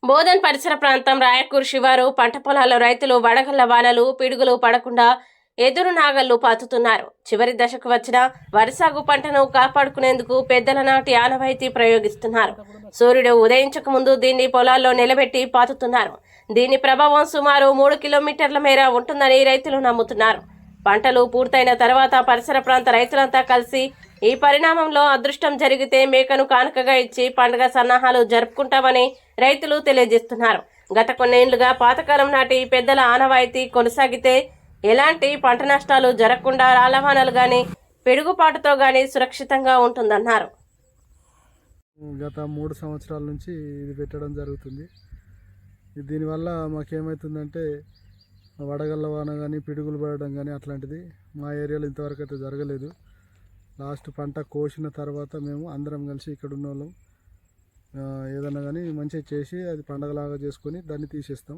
బోధన్ పరిసర ప్రాంతం రాయకూర్ శివారు పంట పొలాల్లో రైతులు వడగళ్ల వానలు పిడుగులు పడకుండా ఎదురు నాగళ్లు పాతుతున్నారు. చివరి దశకు వచ్చిన వరి సాగు పంటను కాపాడుకునేందుకు పెద్దల నాటి ఆనవాయితీ ప్రయోగిస్తున్నారు. సూర్యుడు ఉదయించక ముందు దీన్ని పొలాల్లో నిలబెట్టి పాతుతున్నారు. దీని ప్రభావం సుమారు 3 కిలోమీటర్ల మేర ఉంటుందని రైతులు నమ్ముతున్నారు. పంటలు పూర్తయిన తర్వాత పరిసర ప్రాంత రైతులంతా కలిసి ఈ పరిణామంలో అదృష్టం జరిగితే మేకను కానుకగా ఇచ్చి పండుగ సన్నాహాలు జరుపుకుంటామని రైతులు తెలియజేస్తున్నారు. గత కొన్నేళ్లుగా పాతకాలం నాటి పెద్దల ఆనవాయితీ కొనసాగితే ఎలాంటి పంట నష్టాలు జరగకుండా రాళ్లవానలు గాని పిడుగుపాటుతో గాని సురక్షితంగా ఉంటుందన్నారు. గత 3 సంవత్సరాల నుంచి ఇది పెట్టడం జరుగుతుంది. దీనివల్ల మాకేమవుతుందంటే వడగళ్ళ వాన కానీ పిడుగులు పడడం కానీ అట్లాంటిది మా ఏరియాలో ఇంతవరకు అయితే జరగలేదు. లాస్ట్ పంట కోసిన తర్వాత మేము అందరం కలిసి ఇక్కడ ఉన్న వాళ్ళం ఏదన్నా కానీ మంచిగా చేసి అది పండగలాగా చేసుకొని దాన్ని తీసేస్తాం.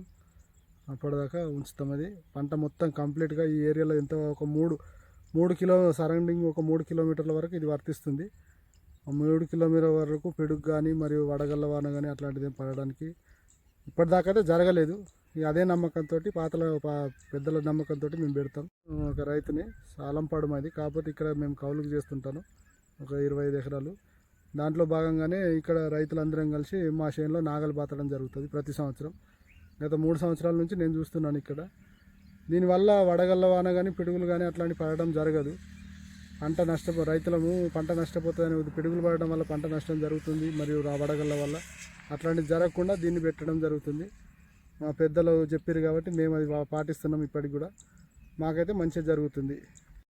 అప్పటిదాకా ఉంచుతాం. అది పంట మొత్తం కంప్లీట్గా ఈ ఏరియాలో ఎంత ఒక 3 కిలో సరౌండింగ్ ఒక 3 కిలోమీటర్ల వరకు ఇది వర్తిస్తుంది. 3 కిలోమీటర్ల వరకు పిడుగు కానీ మరియు వడగళ్ళ వాన కానీ అట్లాంటిది పడడానికి ఇప్పటిదాకా అయితే జరగలేదు. అదే నమ్మకంతో పెద్దల నమ్మకంతో మేము పెడతాం. ఒక రైతుని సాలంపాడు మాది, కాకపోతే ఇక్కడ మేము కౌలుకు చేస్తుంటాను ఒక 25 ఎకరాలు. దాంట్లో భాగంగానే ఇక్కడ రైతులందరం కలిసి మా చేనులో నాగలు బాతడం జరుగుతుంది ప్రతి సంవత్సరం. గత 3 సంవత్సరాల నుంచి నేను చూస్తున్నాను ఇక్కడ. దీనివల్ల వడగళ్ళ వాన కానీ పిడుగులు కానీ అట్లాంటివి పడడం జరగదు. రైతులము పంట నష్టపోతుందని పిడుగులు పడడం వల్ల పంట నష్టం జరుగుతుంది, మరియు వడగళ్ళ వల్ల అట్లాంటివి జరగకుండా దీన్ని పెట్టడం జరుగుతుంది. మా పెద్దలు చెప్పారు కాబట్టి మేము అది పాటిస్తున్నాం. ఇప్పటికి కూడా మాకైతే మంచిగా జరుగుతుంది.